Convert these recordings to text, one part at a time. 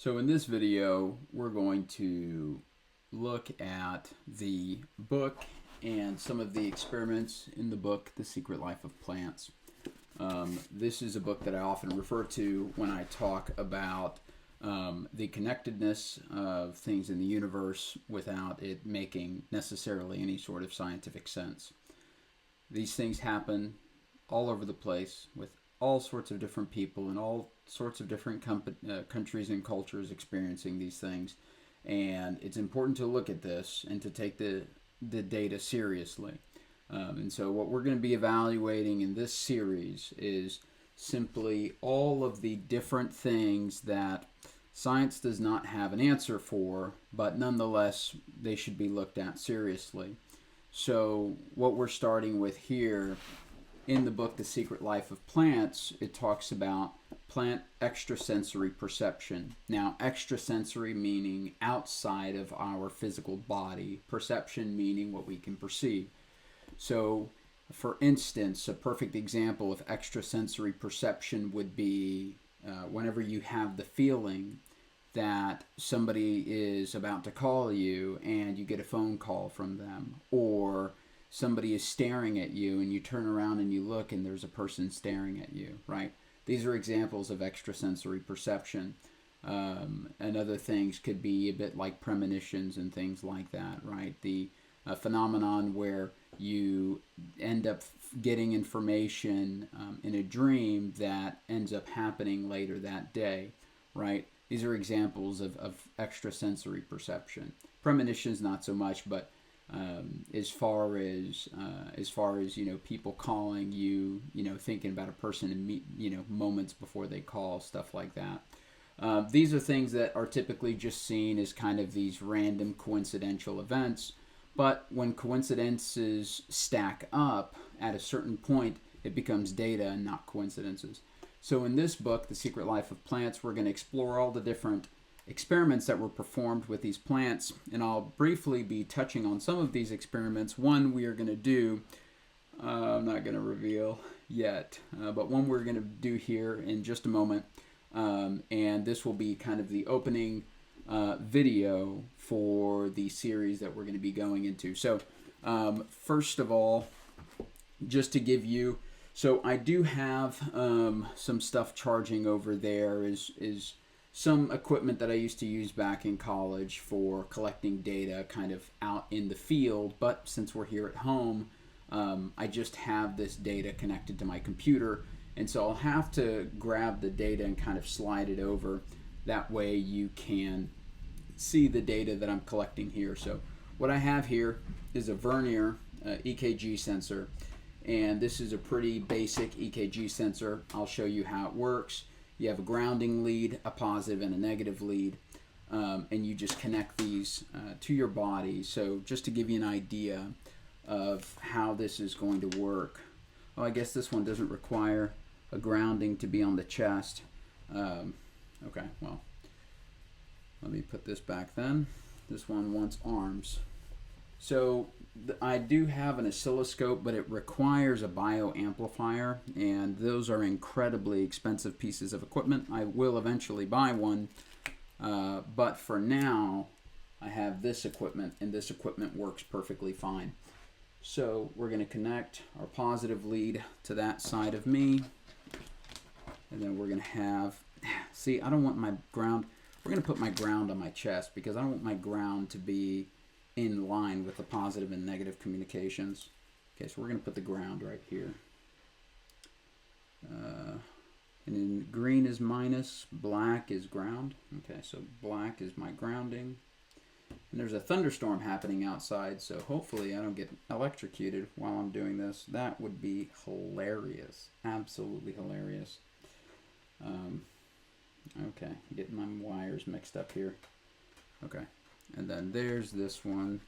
So in this video, we're going to look at the book and some of the experiments in the book, The Secret Life of Plants. This is a book that I often refer to when I talk about the connectedness of things in the universe without it making necessarily any sort of scientific sense. These things happen all over the place with all sorts of different people in all sorts of different countries and cultures experiencing these things. And it's important to look at this and to take the data seriously. And so what we're going to be evaluating in this series is simply all of the different things that science does not have an answer for, but nonetheless they should be looked at seriously. So what we're starting with here in the book, The Secret Life of Plants, it talks about plant extrasensory perception. Now, extrasensory meaning outside of our physical body, perception meaning what we can perceive. So, for instance, a perfect example of extrasensory perception would be whenever you have the feeling that somebody is about to call you and you get a phone call from them, or somebody is staring at you and you turn around and you look and there's a person staring at you, right? These are examples of extrasensory perception. And other things could be a bit like premonitions and things like that, right? The phenomenon where you end up getting information in a dream that ends up happening later that day, right? These are examples of extrasensory perception. Premonitions, not so much, but as far as people calling you, thinking about a person and moments before they call, stuff like that. These are things that are typically just seen as kind of these random coincidental events, but when coincidences stack up at a certain point, it becomes data and not coincidences. So in this book, The Secret Life of Plants, we're going to explore all the different experiments that were performed with these plants, and I'll briefly be touching on some of these experiments. One we are going to do, I'm not going to reveal yet, but one we're going to do here in just a moment, and this will be kind of the opening video for the series that we're going to be going into. So first of all, just to give you, so I do have some stuff charging over there is some equipment that I used to use back in college for collecting data kind of out in the field, but since we're here at home, I just have this data connected to my computer, and so I'll have to grab the data and kind of slide it over. That way you can see the data that I'm collecting here. So what I have here is a vernier EKG sensor, and this is a pretty basic EKG sensor. I'll show you how it works. You have a grounding lead, a positive and a negative lead, and you just connect these to your body. So just to give you an idea of how this is going to work. Oh, I guess this one doesn't require a grounding to be on the chest. Okay, well, let me put this back then. This one wants arms. So I do have an oscilloscope, but it requires a bioamplifier, and those are incredibly expensive pieces of equipment. I will eventually buy one, but for now I have this equipment, and this equipment works perfectly fine. So we're going to connect our positive lead to that side of me, and then we're going to have, see, I don't want my ground, we're going to put my ground on my chest because I don't want my ground to be in line with the positive and negative communications. Okay, so we're going to put the ground right here. And then green is minus, black is ground. Okay, so black is my grounding. And there's a thunderstorm happening outside, so hopefully I don't get electrocuted while I'm doing this. That would be hilarious. Absolutely hilarious. Okay, getting my wires mixed up here. Okay. And then there's this one,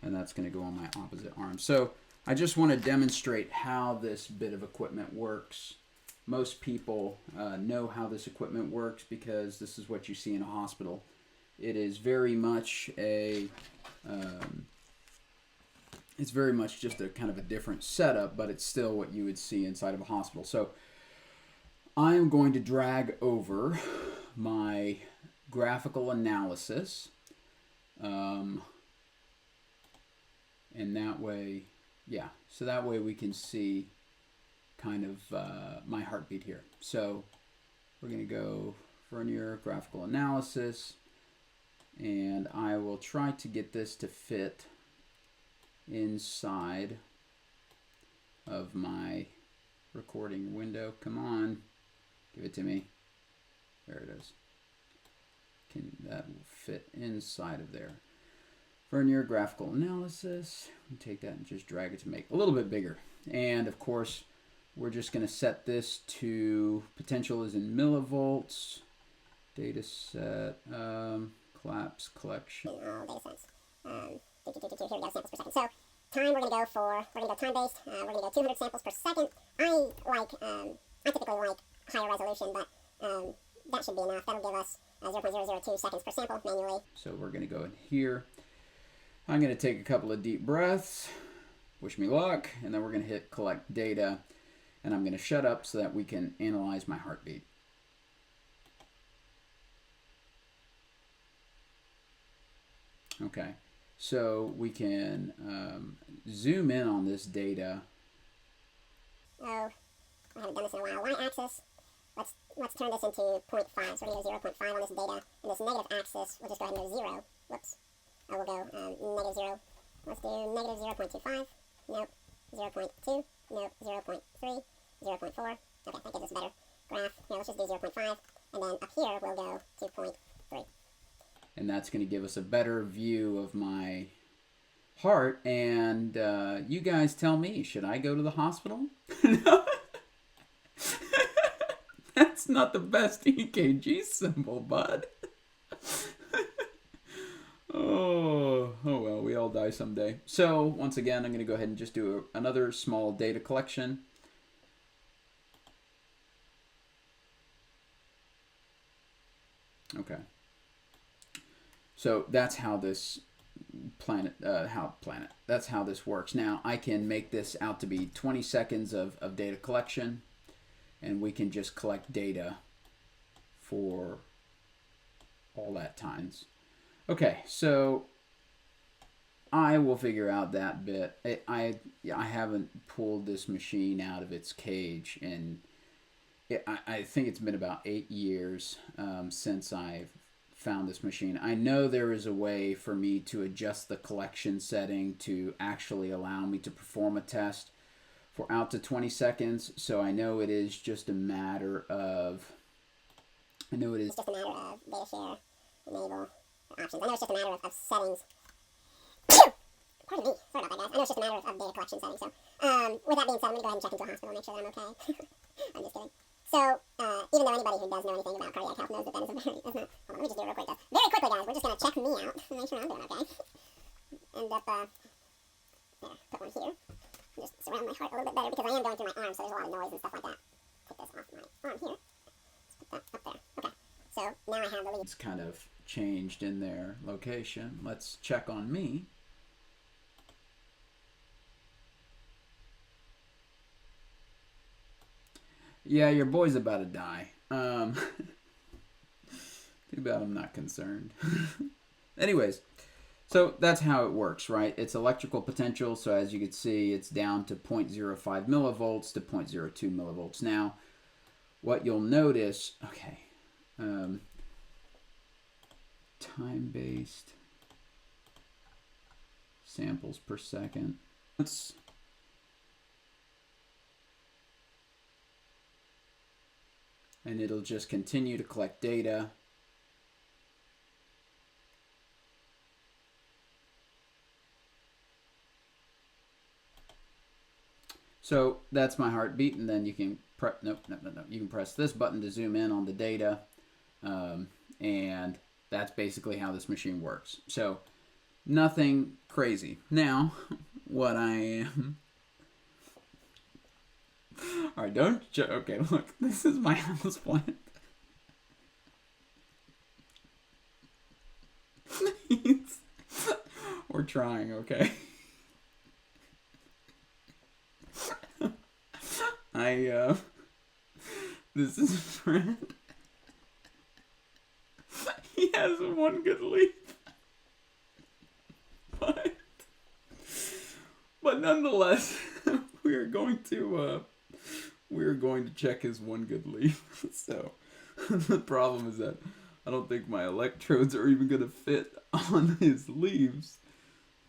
and that's going to go on my opposite arm. So I just want to demonstrate how this bit of equipment works. Most people know how this equipment works because this is what you see in a hospital. It is very much it's very much just a kind of a different setup, but it's still what you would see inside of a hospital. So I'm going to drag over my graphical analysis. And that way, yeah, so that way we can see kind of my heartbeat here. So we're going to go Vernier graphical analysis, and I will try to get this to fit inside of my recording window. Come on, give it to me. There it is. That will fit inside of there. Vernier graphical analysis. Take that and just drag it to make it a little bit bigger. And of course, we're just going to set this to potential is in millivolts. Data set, collapse collection. Data sets. Here we go, samples per second. So time we're going to go time based. We're going to go 200 samples per second. I typically like higher resolution, but that should be enough. That'll give us 0.002 seconds per sample manually. So we're going to go in here. I'm going to take a couple of deep breaths, wish me luck, and then we're going to hit collect data, and I'm going to shut up so that we can analyze my heartbeat. Okay, so we can zoom in on this data. Oh, I haven't done this in a while. Y-axis. Let's turn this into 0.5. So we're going to go 0.5 on this data, and this negative axis, we'll just go ahead and go 0. Whoops. We'll go negative 0. Let's do negative 0.25. Nope. 0.2. Nope. 0.3. 0.4. Okay, that gives us a better graph. Now let's just do 0.5. And then up here, we'll go 2.3. And that's going to give us a better view of my heart. And you guys tell me, should I go to the hospital? That's not the best EKG symbol, bud. Oh well, we all die someday. So once again, I'm going to go ahead and just do another small data collection. Okay. So that's how this that's how this works. Now I can make this out to be 20 seconds of data collection, and we can just collect data for all that times. Okay, so I will figure out that bit. I haven't pulled this machine out of its cage, and I think it's been about 8 years since I've found this machine. I know there is a way for me to adjust the collection setting to actually allow me to perform a test for out to 20 seconds. So I know it is just a matter of, It's just a matter of data share, enable, options. I know it's just a matter of settings. Pardon me, sorry about that, guys. I know it's just a matter of data collection settings. So with that being said, I'm going to go ahead and check into a hospital and make sure that I'm okay. I'm just kidding. So, even though anybody who does know anything about cardiac health knows that is not, hold on, let me just do it real quick though. Very quickly, guys, we're just going to check me out and make sure I'm doing okay. End up, there, put one here. Just surround my heart a little bit better because I am going through my arm, so there's a lot of noise and stuff like that. Take this off my arm here. Let's put that up there. Okay, so now I have the lead. It's kind of changed in their location. Let's check on me. Yeah, your boy's about to die. Too bad I'm not concerned. Anyways, so that's how it works, right? It's electrical potential, so as you can see, it's down to 0.05 millivolts to 0.02 millivolts. Now, what you'll notice, okay, time-based samples per second. And it'll just continue to collect data. So that's my heartbeat, and then you can you can press this button to zoom in on the data, and that's basically how this machine works. So nothing crazy. Now, what I am. All right, don't. Okay, look, this is my house plant. We're trying, okay. This is a friend. Yeah, has one good leaf. But nonetheless, we are going to check his one good leaf. So the problem is that I don't think my electrodes are even going to fit on his leaves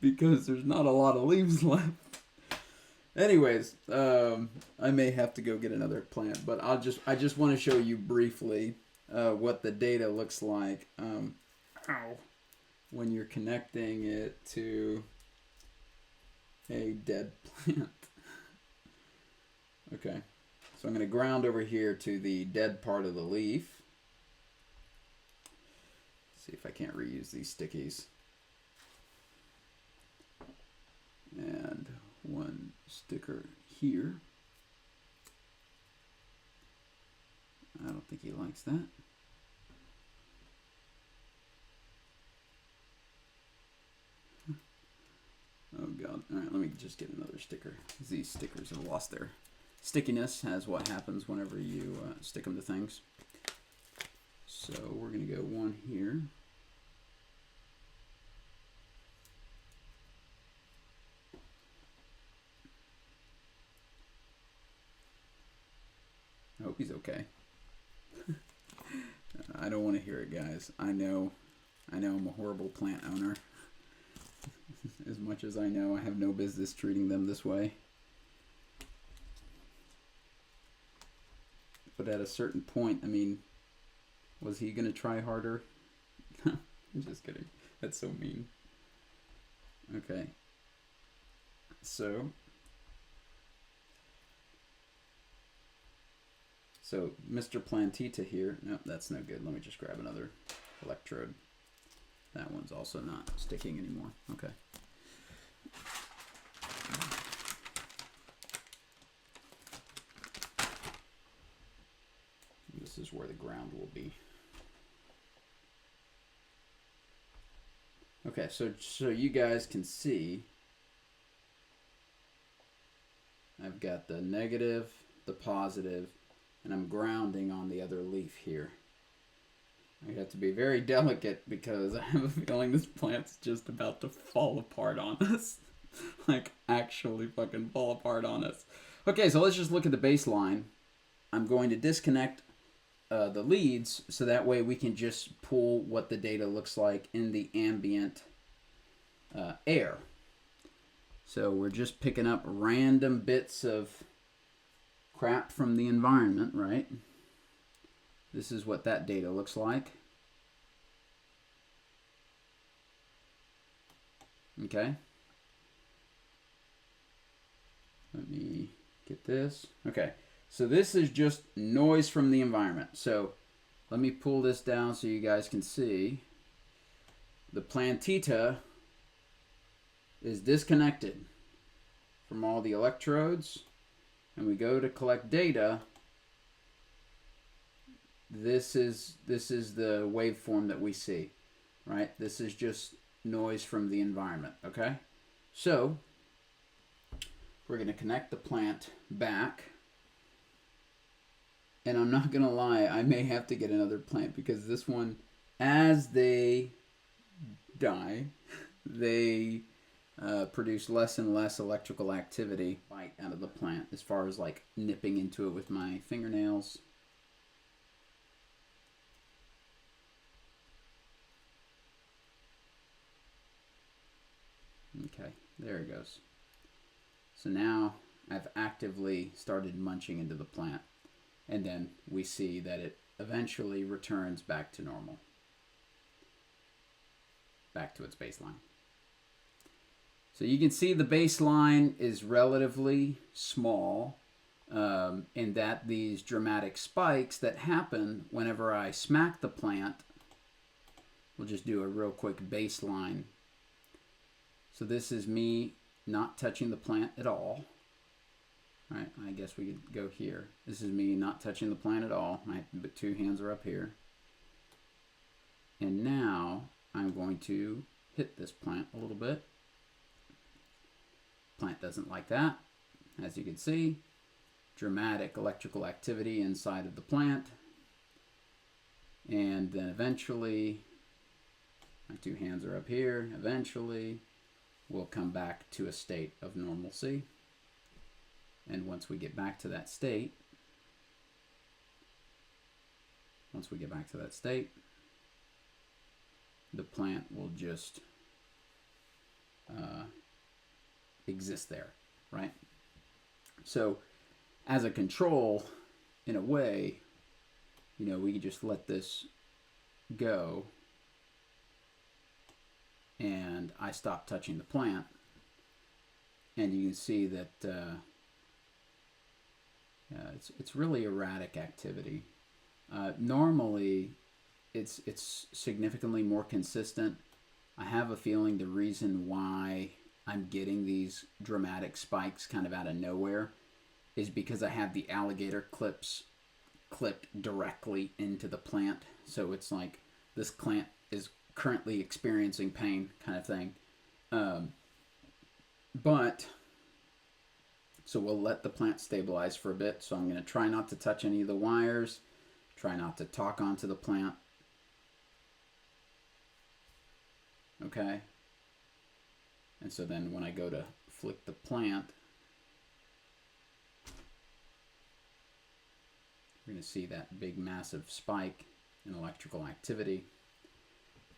because there's not a lot of leaves left. Anyways, I may have to go get another plant, but I just want to show you briefly what the data looks like when you're connecting it to a dead plant. Okay, so I'm going to ground over here to the dead part of the leaf. See if I can't reuse these stickies. And one sticker here. I don't think he likes that. Oh god. Alright, let me just get another sticker. These stickers have lost their stickiness, as what happens whenever you stick them to things. So we're going to go one here. I hope he's okay. I don't want to hear it, guys. I know I'm a horrible plant owner. As much as I know, I have no business treating them this way. But at a certain point, I mean, was he going to try harder? I'm just kidding. That's so mean. Okay. So Mr. Plantita here, nope, that's no good. Let me just grab another electrode. That one's also not sticking anymore. Okay. This is where the ground will be. Okay, so you guys can see I've got the negative, the positive, and I'm grounding on the other leaf here. I have to be very delicate because I have a feeling this plant's just about to fall apart on us. Like, actually fucking fall apart on us. Okay, so let's just look at the baseline. I'm going to disconnect the leads so that way we can just pull what the data looks like in the ambient air. So we're just picking up random bits of crap from the environment, right? This is what that data looks like. Okay. Let me get this. Okay. So this is just noise from the environment. So let me pull this down so you guys can see. The plantita is disconnected from all the electrodes. And we go to collect data. This is the waveform that we see, right? This is just noise from the environment, okay? So we're going to connect the plant back. And I'm not going to lie, I may have to get another plant because this one, as they die, they produce less and less electrical activity out of the plant as far as like nipping into it with my fingernails. Okay, there it goes. So now I've actively started munching into the plant, and then we see that it eventually returns back to normal, back to its baseline. So you can see the baseline is relatively small in that these dramatic spikes that happen whenever I smack the plant, we'll just do a real quick baseline. So this is me not touching the plant at all. All right, I guess we could go here. This is me not touching the plant at all. My two hands are up here. And now I'm going to hit this plant a little bit. Plant doesn't like that. As you can see, dramatic electrical activity inside of the plant. And then eventually My two hands are up here. Eventually, we'll come back to a state of normalcy. And once we get back to that state, the plant will just exist there, right? So as a control, in a way, we could just let this go and I stop touching the plant, and you can see that it's really erratic activity. Normally, it's significantly more consistent. I have a feeling the reason why I'm getting these dramatic spikes kind of out of nowhere is because I have the alligator clips clipped directly into the plant. So it's like this plant is currently experiencing pain kind of thing. So we'll let the plant stabilize for a bit. So I'm going to try not to touch any of the wires, try not to talk onto the plant. Okay. And so then when I go to flick the plant, we're going to see that big massive spike in electrical activity.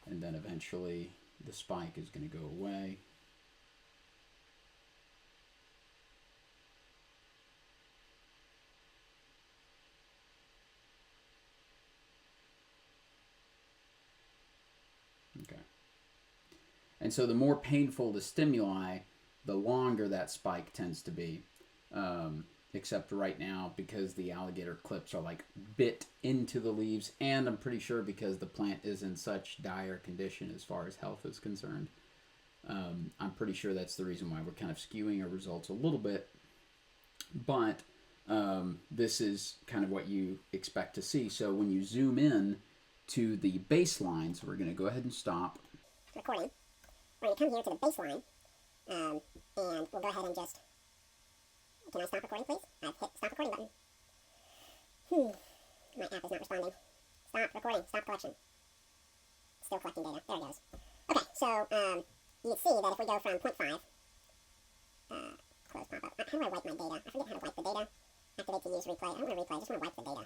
And then eventually the spike is going to go away. Okay. And so the more painful the stimuli, the longer that spike tends to be. Except right now, because the alligator clips are like bit into the leaves, and I'm pretty sure because the plant is in such dire condition as far as health is concerned. I'm pretty sure that's the reason why we're kind of skewing our results a little bit. But this is kind of what you expect to see. So when you zoom in to the baseline, so we're going to go ahead and stop recording. We're going to come here to the baseline, and we'll go ahead and just... Can I stop recording, please? I've hit stop recording button. My app is not responding. Stop recording. Stop collection. Still collecting data. There it goes. Okay, so you can see that if we go from 0.5, close pop-up. How do I wipe my data? I forget how to wipe the data. Activate to use replay. I don't want to replay. I just want to wipe the data.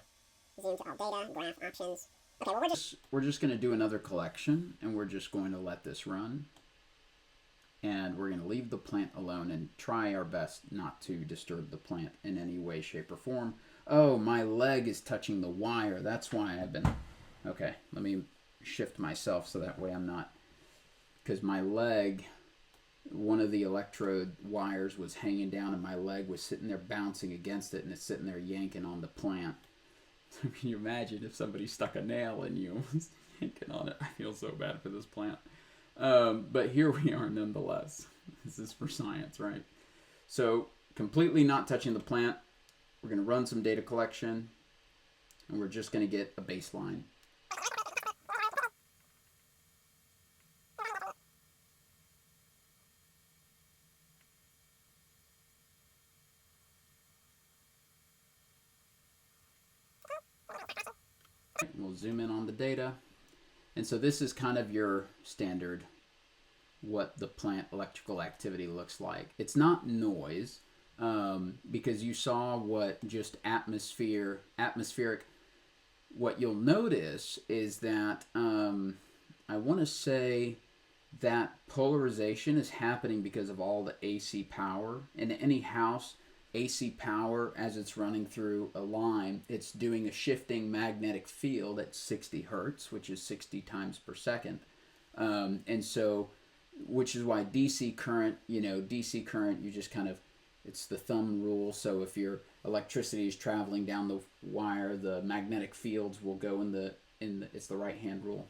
Zoom to all data. Graph options. Okay, well we're just going to do another collection, and we're just going to let this run. And we're going to leave the plant alone and try our best not to disturb the plant in any way, shape, or form. Oh, my leg is touching the wire. That's why I've been... Okay, let me shift myself so that way I'm not... Because my leg, one of the electrode wires was hanging down and my leg was sitting there bouncing against it, and it's sitting there yanking on the plant. So can you imagine if somebody stuck a nail in you and was yanking on it? I feel so bad for this plant. But here we are nonetheless. This is for science, right? So completely not touching the plant. We're going to run some data collection, and we're just going to get a baseline. We'll zoom in on the data. And so this is kind of your standard, what the plant electrical activity looks like. It's not noise, because you saw what just atmospheric. What you'll notice is that I want to say that polarization is happening because of all the AC power. In any house, AC power, as it's running through a line, it's doing a shifting magnetic field at 60 hertz, which is 60 times per second. And so, which is why DC current, you just kind of, it's the thumb rule. So if your electricity is traveling down the wire, the magnetic fields will go it's the right hand rule.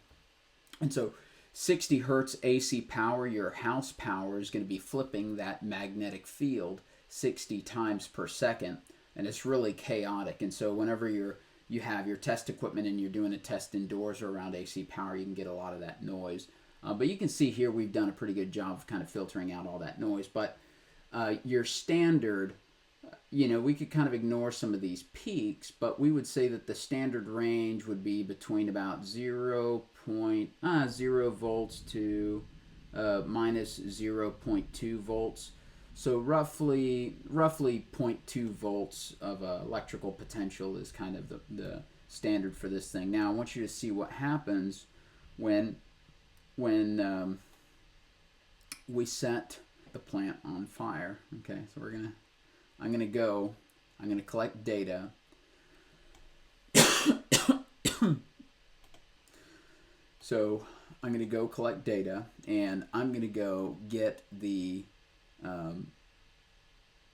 And so 60 hertz AC power, your house power, is going to be flipping that magnetic field 60 times per second, and it's really chaotic. And so whenever you have your test equipment and you're doing a test indoors or around AC power, you can get a lot of that noise. But you can see here we've done a pretty good job of kind of filtering out all that noise. But your standard we could kind of ignore some of these peaks, but we would say that the standard range would be between about 0.0 volts to minus 0.2 volts. So roughly 0.2 volts of electrical potential is kind of the standard for this thing. Now I want you to see what happens when we set the plant on fire. Okay, so I'm gonna collect data. So I'm gonna go collect data, and I'm gonna go get the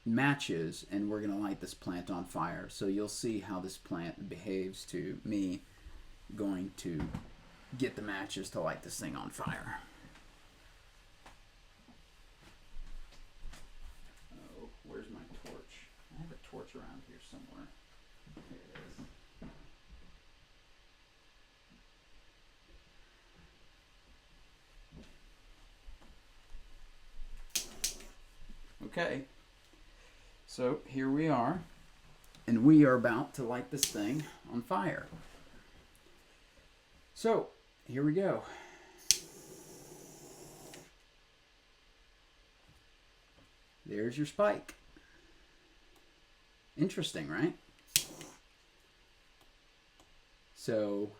matches, and we're gonna light this plant on fire. So you'll see how this plant behaves to me going to get the matches to light this thing on fire. Oh, where's my torch? I have a torch around here somewhere. Here it is. Okay, so here we are, and we are about to light this thing on fire. So here we go. There's your spike. Interesting, right? So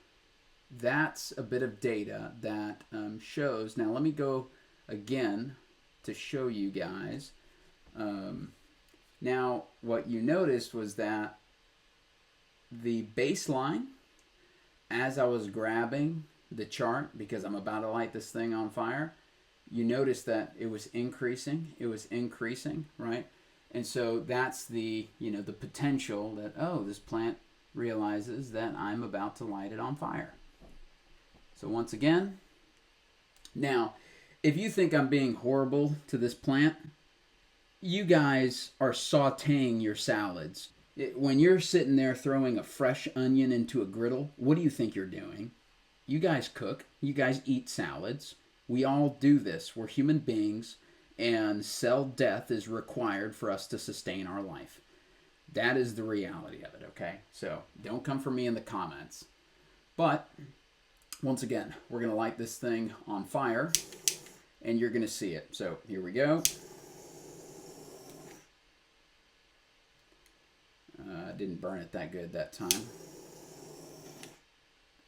that's a bit of data that shows. Now let me go again to show you guys. Now what you noticed was that the baseline, as I was grabbing the chart, because I'm about to light this thing on fire, you notice that it was increasing, right? And so that's the potential that, oh, this plant realizes that I'm about to light it on fire. So once again, now, if you think I'm being horrible to this plant, you guys are sauteing your salads. When you're sitting there throwing a fresh onion into a griddle, what do you think you're doing? You guys cook. You guys eat salads. We all do this. We're human beings, and cell death is required for us to sustain our life. That is the reality of it, okay? So don't come for me in the comments. But once again, we're going to light this thing on fire, and you're going to see it. So here we go. Didn't burn it that good that time.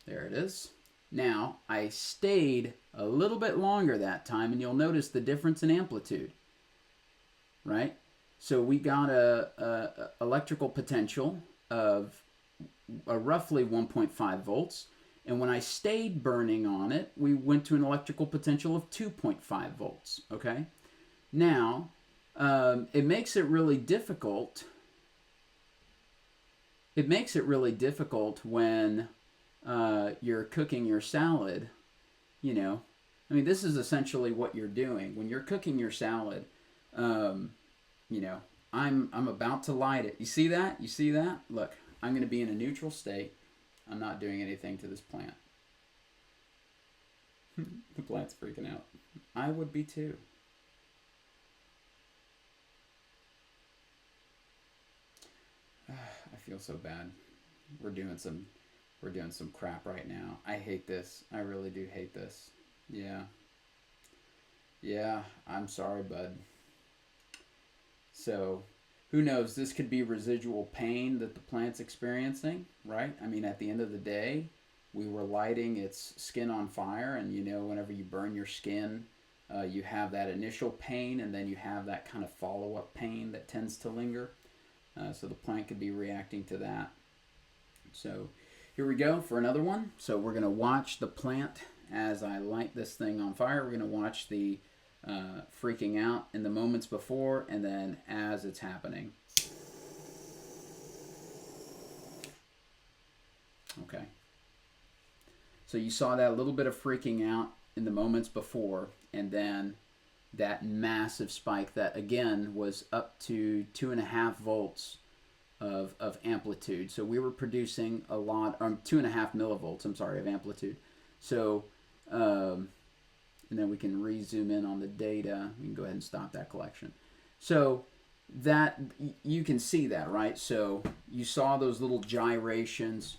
There it is. Now, I stayed a little bit longer that time, and you'll notice the difference in amplitude, right? So we got a electrical potential of roughly 1.5 volts, and when I stayed burning on it, we went to an electrical potential of 2.5 volts, okay? Now, it makes it really difficult. It makes it really difficult when you're cooking your salad, I mean, this is essentially what you're doing. When you're cooking your salad, I'm about to light it. You see that? You see that? Look, I'm going to be in a neutral state. I'm not doing anything to this plant. The plant's freaking out. I would be too. I feel so bad. We're doing some crap right now. I hate this. I really do hate this. Yeah, I'm sorry, bud. So, who knows? This could be residual pain that the plant's experiencing, right? I mean, at the end of the day, we were lighting its skin on fire, and whenever you burn your skin, you have that initial pain, and then you have that kind of follow-up pain that tends to linger. So the plant could be reacting to that. So here we go for another one. So we're going to watch the plant as I light this thing on fire. We're going to watch the freaking out in the moments before, and then as it's happening. Okay. So you saw that little bit of freaking out in the moments before, and then that massive spike that again was up to 2.5 volts of amplitude. So we were producing a lot, 2.5 millivolts, I'm sorry, of amplitude. So, and then we can re-zoom in on the data. We can go ahead and stop that collection. So that you can see that, right? So you saw those little gyrations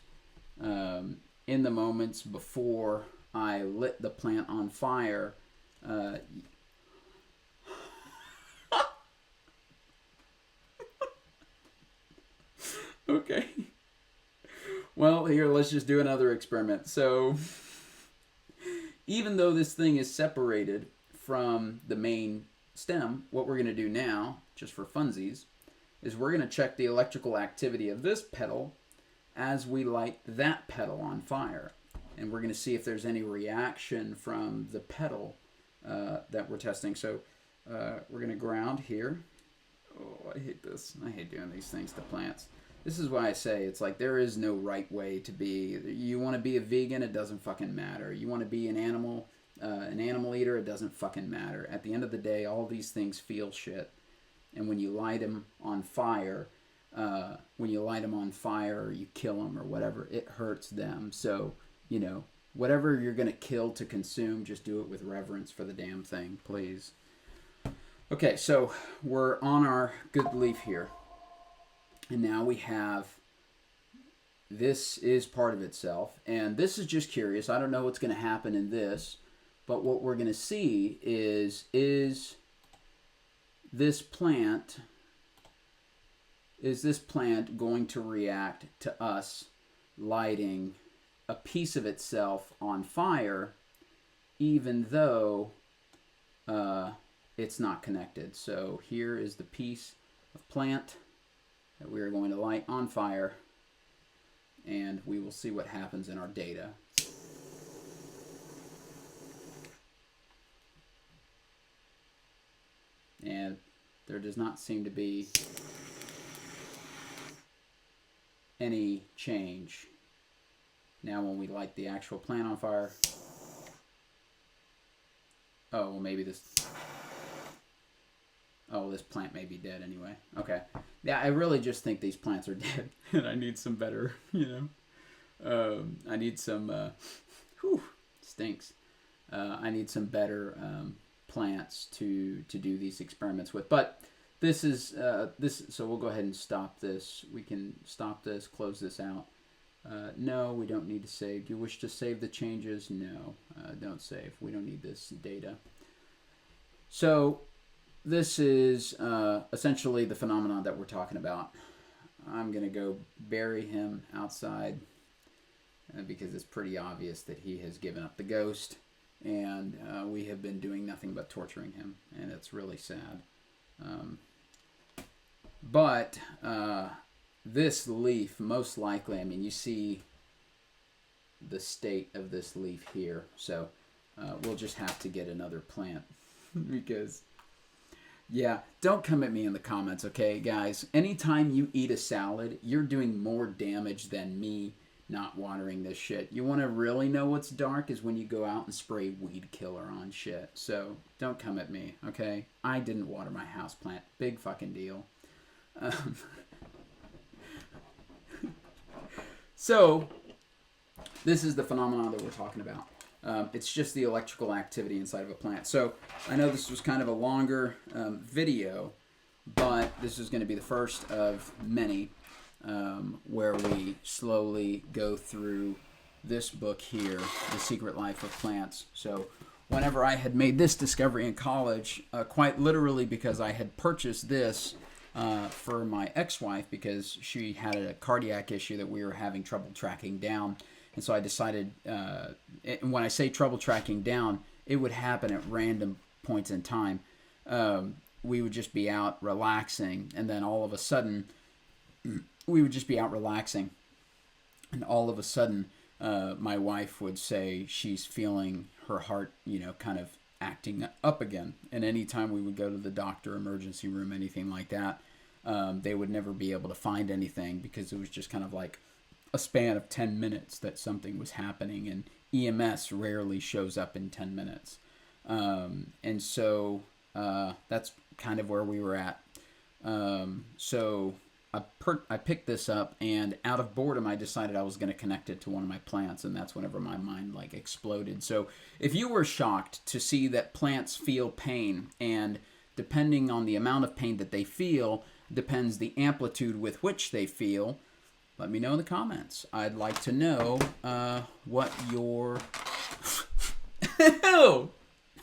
in the moments before I lit the plant on fire. Okay. Well, here, let's just do another experiment. So, even though this thing is separated from the main stem, what we're going to do now, just for funsies, is we're going to check the electrical activity of this petal as we light that petal on fire. And we're going to see if there's any reaction from the petal that we're testing. So, we're going to ground here. Oh, I hate this. I hate doing these things to plants. This is why I say it's like there is no right way to be. You want to be a vegan, it doesn't fucking matter. You want to be an animal eater, it doesn't fucking matter. At the end of the day, all these things feel shit. And when you light them on fire, or you kill them or whatever, it hurts them. So, you know, whatever you're going to kill to consume, just do it with reverence for the damn thing, please. Okay, so we're on our good leaf here. And now we have, this is part of itself. And this is just curious. I don't know what's going to happen in this. But what we're going to see is this plant going to react to us lighting a piece of itself on fire, even though it's not connected. So here is the piece of plant that we are going to light on fire, and we will see what happens in our data. And there does not seem to be any change. Now when we light the actual plant on fire, oh, well, maybe this... Oh, this plant may be dead anyway. Okay. Yeah, I really just think these plants are dead. And I need some better, I need some, stinks. I need some better plants to do these experiments with. But this is, so we'll go ahead and stop this. We can stop this, close this out. No, we don't need to save. Do you wish to save the changes? No, don't save. We don't need this data. So... this is essentially the phenomenon that we're talking about. I'm going to go bury him outside because it's pretty obvious that he has given up the ghost, and we have been doing nothing but torturing him, and it's really sad. But this leaf, most likely, I mean, you see the state of this leaf here, so we'll just have to get another plant because... yeah, don't come at me in the comments, okay, guys? Anytime you eat a salad, you're doing more damage than me not watering this shit. You want to really know what's dark is when you go out and spray weed killer on shit. So, don't come at me, okay? I didn't water my houseplant. Big fucking deal. So, this is the phenomenon that we're talking about. It's just the electrical activity inside of a plant. So I know this was kind of a longer video, but this is going to be the first of many where we slowly go through this book here, The Secret Life of Plants. So whenever I had made this discovery in college, quite literally because I had purchased this for my ex-wife because she had a cardiac issue that we were having trouble tracking down. And so I decided, and when I say trouble tracking down, it would happen at random points in time. We would just be out relaxing, and then all of a sudden, my wife would say she's feeling her heart, kind of acting up again. And anytime we would go to the doctor, emergency room, anything like that, they would never be able to find anything because it was just kind of like a span of 10 minutes that something was happening, and EMS rarely shows up in 10 minutes. And so that's kind of where we were at. So I picked this up, and out of boredom, I decided I was going to connect it to one of my plants, and that's whenever my mind exploded. So if you were shocked to see that plants feel pain and depending on the amount of pain that they feel, depends the amplitude with which they feel. Let me know in the comments. I'd like to know what your... Ew!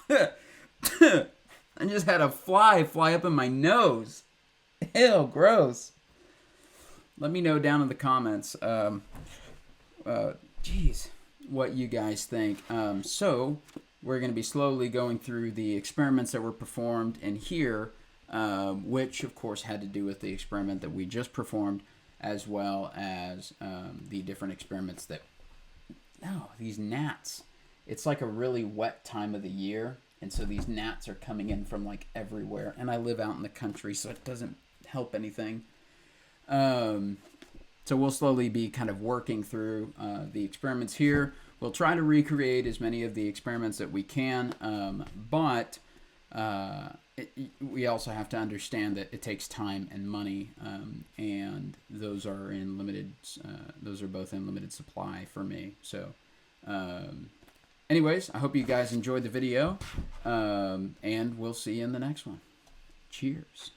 I just had a fly up in my nose. Ew, gross. Let me know down in the comments, geez, what you guys think. So we're going to be slowly going through the experiments that were performed in here, which of course had to do with the experiment that we just performed, as well as the different experiments that... No, these gnats. It's like a really wet time of the year, and so these gnats are coming in from like everywhere. And I live out in the country, so it doesn't help anything. So we'll slowly be kind of working through the experiments here. We'll try to recreate as many of the experiments that we can, but we also have to understand that it takes time and money, and those are in limited. Those are both in limited supply for me. So, anyways, I hope you guys enjoyed the video, and we'll see you in the next one. Cheers.